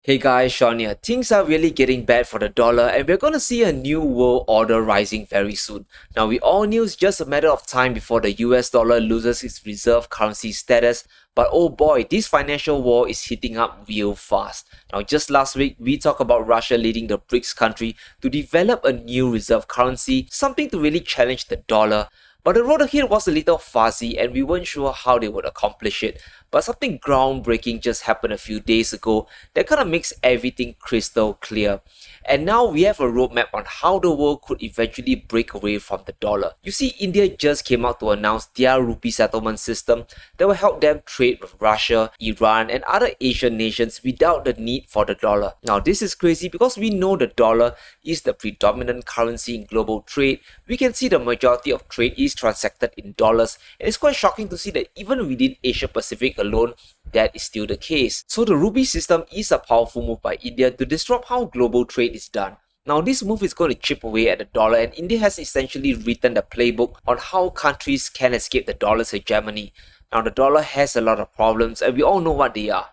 Hey guys, Sean here. Things are really getting bad for the dollar and we're gonna see a new world order rising very soon. Now we all knew it's just a matter of time before the US dollar loses its reserve currency status, but oh boy, this financial war is heating up real fast. Now just last week, we talked about Russia leading the BRICS country to develop a new reserve currency, something to really challenge the dollar. But the road ahead was a little fuzzy and we weren't sure how they would accomplish it. But something groundbreaking just happened a few days ago that kind of makes everything crystal clear. And now we have a roadmap on how the world could eventually break away from the dollar. You see, India just came out to announce their Rupee Settlement System that will help them trade with Russia, Iran, and other Asian nations without the need for the dollar. Now, this is crazy because we know the dollar is the predominant currency in global trade. We can see the majority of trade is transacted in dollars, and it's quite shocking to see that even within Asia Pacific alone, that is still the case. So the rupee system is a powerful move by India to disrupt how global trade is done. Now this move is going to chip away at the dollar, and India has essentially written the playbook on how countries can escape the dollar's hegemony. Now the dollar has a lot of problems and we all know what they are.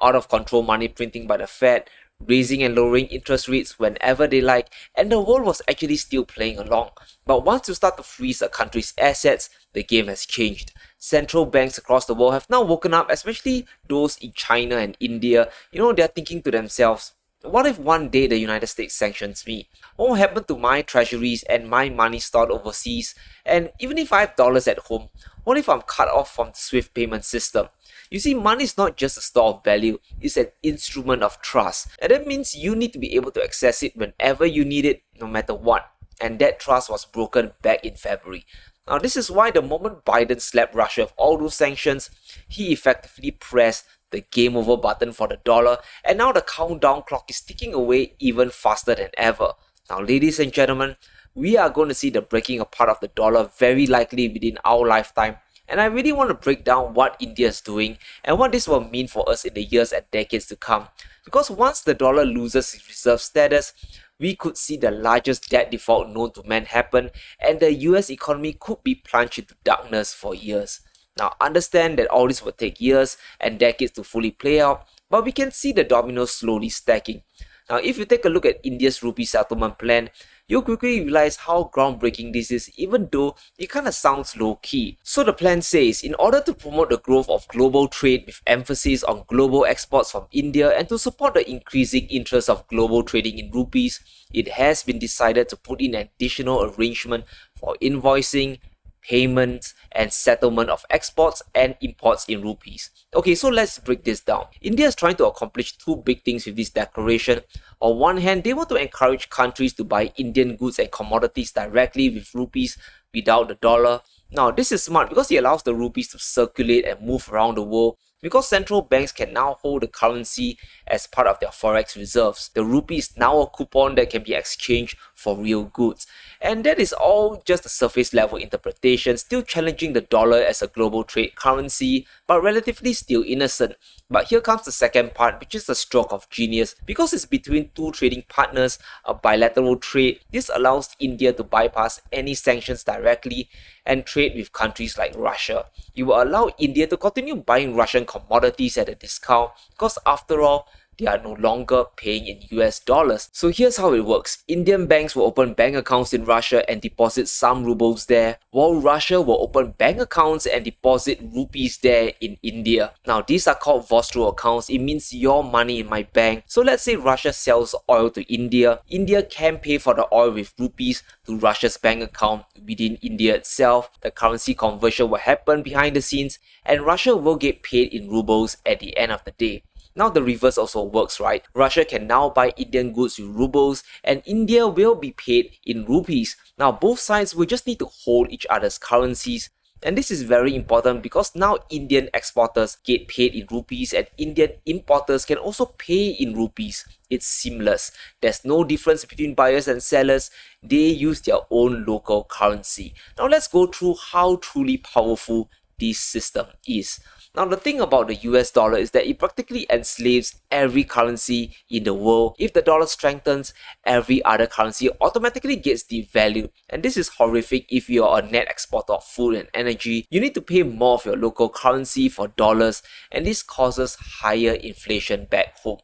Out of control money printing by the Fed, raising and lowering interest rates whenever they like, and the world was actually still playing along. But once you start to freeze a country's assets, the game has changed. Central banks across the world have now woken up, especially those in China and India. They're thinking to themselves, what if one day the United States sanctions me? What will happen to my treasuries and my money stored overseas? And even if I have dollars at home, what if I'm cut off from the SWIFT payment system? You see, money is not just a store of value, it's an instrument of trust. And that means you need to be able to access it whenever you need it, no matter what. And that trust was broken back in February. Now, this is why the moment Biden slapped Russia with all those sanctions, he effectively pressed the game over button for the dollar, and now the countdown clock is ticking away even faster than ever. Now, ladies and gentlemen, we are going to see the breaking apart of the dollar very likely within our lifetime. And I really want to break down what India is doing and what this will mean for us in the years and decades to come. Because once the dollar loses its reserve status, we could see the largest debt default known to man happen, and the US economy could be plunged into darkness for years. Now, understand that all this will take years and decades to fully play out, but we can see the dominoes slowly stacking. Now, if you take a look at India's rupee settlement plan, you'll quickly realize how groundbreaking this is, even though it kind of sounds low-key. So the plan says, in order to promote the growth of global trade with emphasis on global exports from India and to support the increasing interest of global trading in rupees, it has been decided to put in an additional arrangement for invoicing, payments, and settlement of exports and imports in rupees. Okay, so let's break this down. India is trying to accomplish two big things with this declaration. On one hand, they want to encourage countries to buy Indian goods and commodities directly with rupees without the dollar. Now, this is smart because it allows the rupees to circulate and move around the world, because central banks can now hold the currency as part of their forex reserves. The rupee is now a coupon that can be exchanged for real goods. And that is all just a surface level interpretation, still challenging the dollar as a global trade currency, but relatively still innocent. But here comes the second part, which is the stroke of genius. Because it's between two trading partners, a bilateral trade, this allows India to bypass any sanctions directly and trade with countries like Russia. It will allow India to continue buying Russian commodities at a discount, because after all, they are no longer paying in US dollars. So here's how it works. Indian banks will open bank accounts in Russia and deposit some rubles there, while Russia will open bank accounts and deposit rupees there in India. Now these are called vostro accounts. It means your money in my bank. So let's say Russia sells oil to India. India can pay for the oil with rupees to Russia's bank account within India itself. The currency conversion will happen behind the scenes, and Russia will get paid in rubles at the end of the day. Now the reverse also works, right? Russia can now buy Indian goods with rubles and India will be paid in rupees. Now both sides will just need to hold each other's currencies. And this is very important because now Indian exporters get paid in rupees and Indian importers can also pay in rupees. It's seamless. There's no difference between buyers and sellers. They use their own local currency. Now let's go through how truly powerful this system is. Now the thing about the US dollar is that it practically enslaves every currency in the world. If the dollar strengthens, every other currency automatically gets devalued. And this is horrific if you are a net exporter of food and energy. You need to pay more of your local currency for dollars, and this causes higher inflation back home.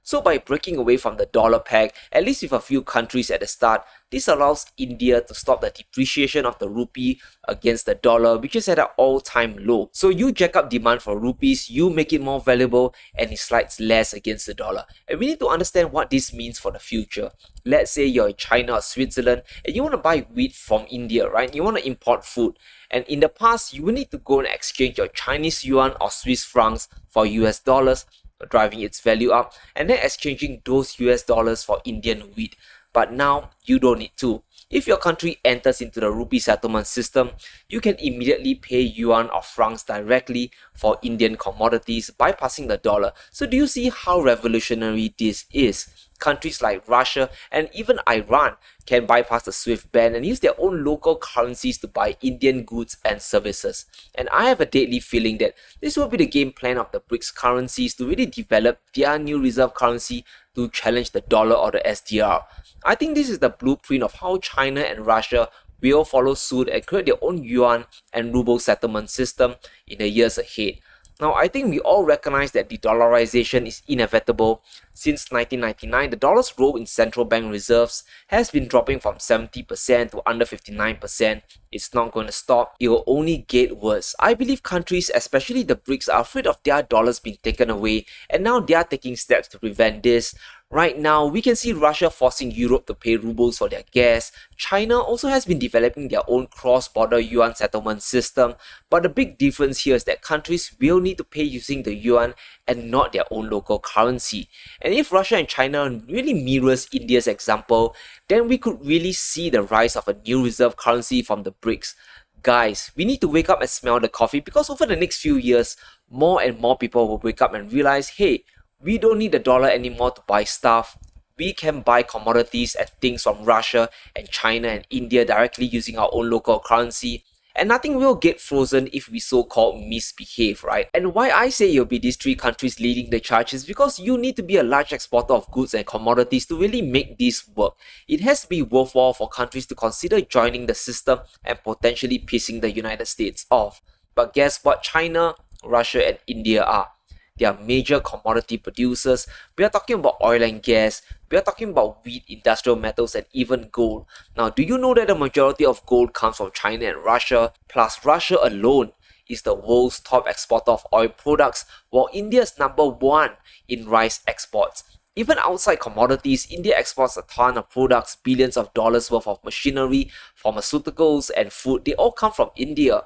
So by breaking away from the dollar peg, at least with a few countries at the start, this allows India to stop the depreciation of the rupee against the dollar, which is at an all-time low. So you jack up demand for rupees, you make it more valuable, and it slides less against the dollar. And we need to understand what this means for the future. Let's say you're in China or Switzerland and you want to buy wheat from India, right? You want to import food. And in the past, you will need to go and exchange your Chinese yuan or Swiss francs for US dollars, driving its value up, and then exchanging those US dollars for Indian wheat. But now, you don't need to. If your country enters into the Rupee Settlement System, you can immediately pay yuan or francs directly for Indian commodities, bypassing the dollar. So do you see how revolutionary this is? Countries like Russia and even Iran can bypass the SWIFT ban and use their own local currencies to buy Indian goods and services. And I have a deadly feeling that this will be the game plan of the BRICS currencies to really develop their new reserve currency to challenge the dollar or the SDR. I think this is the blueprint of how China and Russia will follow suit and create their own yuan and ruble settlement system in the years ahead. Now, I think we all recognize that de-dollarization is inevitable. Since 1999, the dollar's role in central bank reserves has been dropping from 70% to under 59%. It's not going to stop. It will only get worse. I believe countries, especially the BRICS, are afraid of their dollars being taken away, and now they are taking steps to prevent this. Right now, we can see Russia forcing Europe to pay rubles for their gas. China also has been developing their own cross-border yuan settlement system, but the big difference here is that countries will need to pay using the yuan and not their own local currency. And if Russia and China really mirrors India's example, then we could really see the rise of a new reserve currency from the BRICS. Guys, we need to wake up and smell the coffee, because over the next few years, more and more people will wake up and realize, hey, we don't need the dollar anymore to buy stuff. We can buy commodities and things from Russia and China and India directly using our own local currency. And nothing will get frozen if we so-called misbehave, right? And why I say it'll be these three countries leading the charge is because you need to be a large exporter of goods and commodities to really make this work. It has to be worthwhile for countries to consider joining the system and potentially pissing the United States off. But guess what China, Russia and India are? They are major commodity producers. We are talking about oil and gas. We are talking about wheat, industrial metals, and even gold. Now, do you know that the majority of gold comes from China and Russia? Plus, Russia alone is the world's top exporter of oil products, while India is number one in rice exports. Even outside commodities, India exports a ton of products, billions of dollars worth of machinery, pharmaceuticals, and food. They all come from India.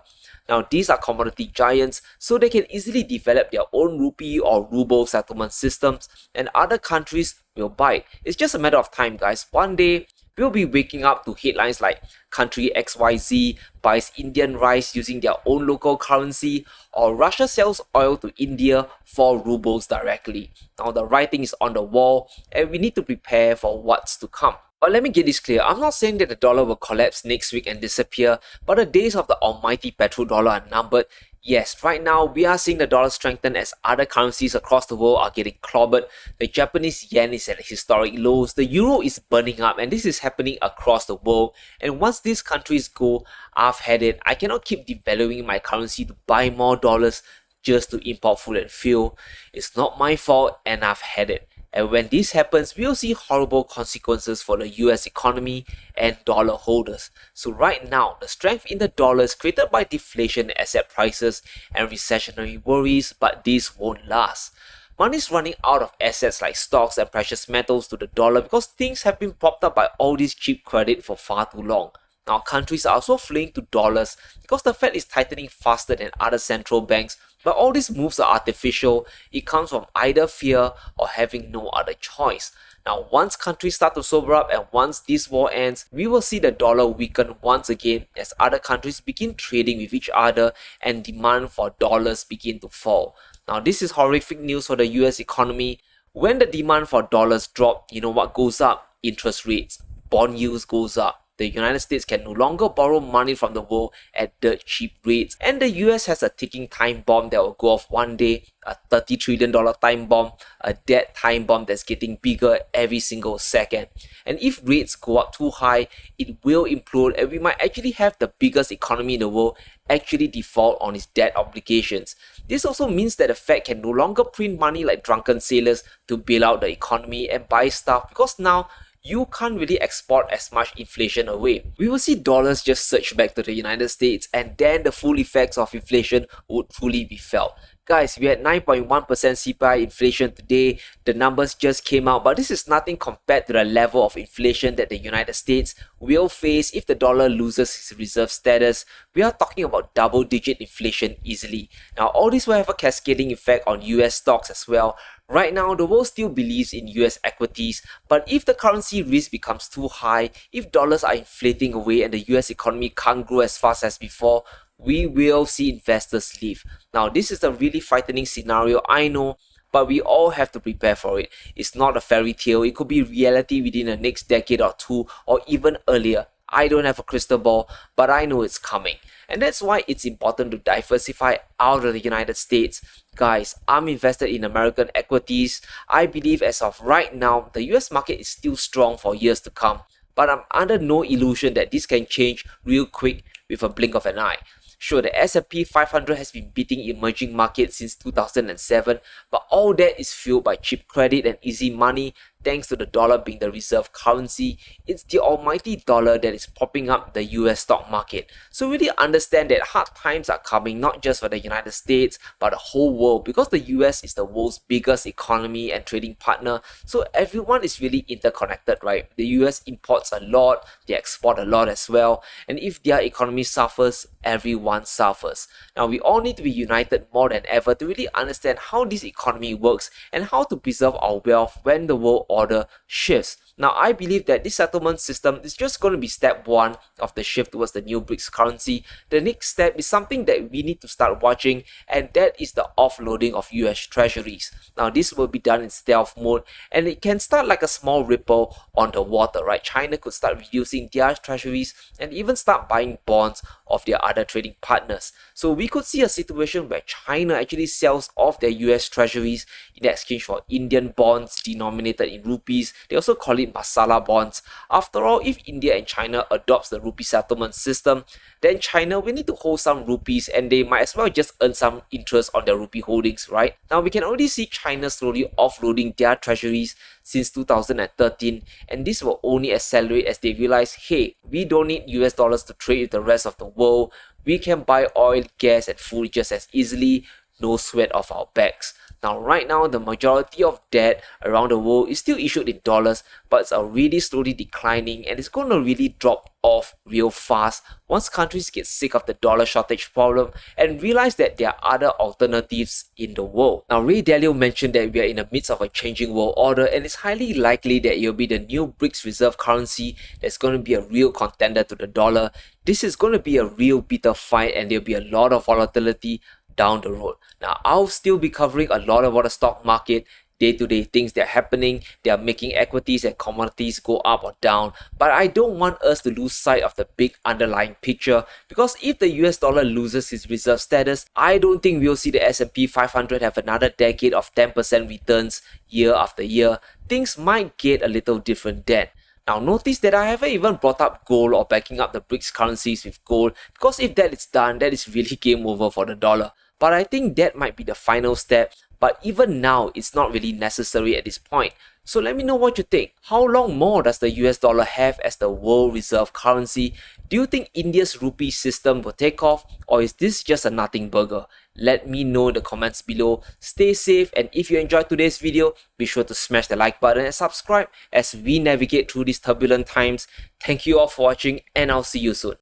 Now, these are commodity giants, so they can easily develop their own rupee or ruble settlement systems, and other countries will bite. It's just a matter of time, guys. One day, we'll be waking up to headlines like country XYZ buys Indian rice using their own local currency, or Russia sells oil to India for rubles directly. Now, the writing is on the wall, and we need to prepare for what's to come. But let me get this clear, I'm not saying that the dollar will collapse next week and disappear, but the days of the almighty petrodollar are numbered. Yes, right now we are seeing the dollar strengthen as other currencies across the world are getting clobbered. The Japanese yen is at historic lows, the euro is burning up, and this is happening across the world. And once these countries go, I've had it. I cannot keep devaluing my currency to buy more dollars just to import food and fuel. It's not my fault, and I've had it. And when this happens, we'll see horrible consequences for the US economy and dollar holders. So right now, the strength in the dollar is created by deflation in asset prices and recessionary worries, but this won't last. Money is running out of assets like stocks and precious metals to the dollar because things have been propped up by all this cheap credit for far too long. Now, countries are also fleeing to dollars because the Fed is tightening faster than other central banks, but all these moves are artificial. It comes from either fear or having no other choice. Now, once countries start to sober up and once this war ends, we will see the dollar weaken once again as other countries begin trading with each other and demand for dollars begin to fall. Now, this is horrific news for the US economy. When the demand for dollars drop, you know what goes up? Interest rates. Bond yields goes up. The United States can no longer borrow money from the world at dirt cheap rates, and the US has a ticking time bomb that will go off one day, a $30 trillion time bomb, a debt time bomb that's getting bigger every single second. And if rates go up too high, it will implode, and we might actually have the biggest economy in the world actually default on its debt obligations. This also means that the Fed can no longer print money like drunken sailors to bail out the economy and buy stuff, because now you can't really export as much inflation away. We will see dollars just surge back to the United States, and then the full effects of inflation would truly be felt. Guys, we had 9.1% CPI inflation today. The numbers just came out, but this is nothing compared to the level of inflation that the United States will face if the dollar loses its reserve status. We are talking about double-digit inflation easily. Now, all this will have a cascading effect on US stocks as well. Right now, the world still believes in US equities, but if the currency risk becomes too high, if dollars are inflating away and the US economy can't grow as fast as before, we will see investors leave. Now, this is a really frightening scenario, I know, but we all have to prepare for it. It's not a fairy tale. It could be reality within the next decade or two, or even earlier. I don't have a crystal ball, but I know it's coming. And that's why it's important to diversify out of the United States. Guys, I'm invested in American equities. I believe as of right now, the US market is still strong for years to come. But I'm under no illusion that this can change real quick with a blink of an eye. Sure, the S&P 500 has been beating emerging markets since 2007, but all that is fueled by cheap credit and easy money, thanks to the dollar being the reserve currency. It's the almighty dollar that is propping up the US stock market. So really understand that hard times are coming, not just for the United States, but the whole world, because the US is the world's biggest economy and trading partner. So everyone is really interconnected, right? The US imports a lot, they export a lot as well, and if their economy suffers, everyone suffers. Now, we all need to be united more than ever to really understand how this economy works and how to preserve our wealth when the world order shifts. Now, I believe that this settlement system is just going to be step one of the shift towards the new BRICS currency. The next step is something that we need to start watching, and that is the offloading of US treasuries. Now, this will be done in stealth mode, and it can start like a small ripple on the water, right? China could start reducing their treasuries and even start buying bonds of their other trading partners. So we could see a situation where China actually sells off their US treasuries in exchange for Indian bonds denominated in rupees. They also call it masala bonds. After all, if India and China adopts the Rupee Settlement System, then China will need to hold some rupees, and they might as well just earn some interest on their rupee holdings, right? Now, we can already see China slowly offloading their treasuries since 2013, and this will only accelerate as they realize, hey, we don't need US dollars to trade with the rest of the world. We can buy oil, gas, and food just as easily, no sweat off our backs. Now, right now, the majority of debt around the world is still issued in dollars, but it's already slowly declining, and it's going to really drop off real fast once countries get sick of the dollar shortage problem and realize that there are other alternatives in the world. Now, Ray Dalio mentioned that we are in the midst of a changing world order, and it's highly likely that it will be the new BRICS reserve currency that's going to be a real contender to the dollar. This is going to be a real bitter fight, and there'll be a lot of volatility down the road. Now, I'll still be covering a lot about the stock market, day-to-day things that are happening. They are making equities and commodities go up or down, but I don't want us to lose sight of the big underlying picture, because if the US dollar loses its reserve status, I don't think we'll see the S&P 500 have another decade of 10% returns year after year. Things might get a little different then. Now, notice that I haven't even brought up gold or backing up the BRICS currencies with gold, because if that is done, that is really game over for the dollar. But I think that might be the final step, but even now, it's not really necessary at this point. So let me know what you think. How long more does the US dollar have as the world reserve currency? Do you think India's rupee system will take off, or is this just a nothing burger? Let me know in the comments below. Stay safe, and if you enjoyed today's video, be sure to smash the like button and subscribe as we navigate through these turbulent times. Thank you all for watching, and I'll see you soon.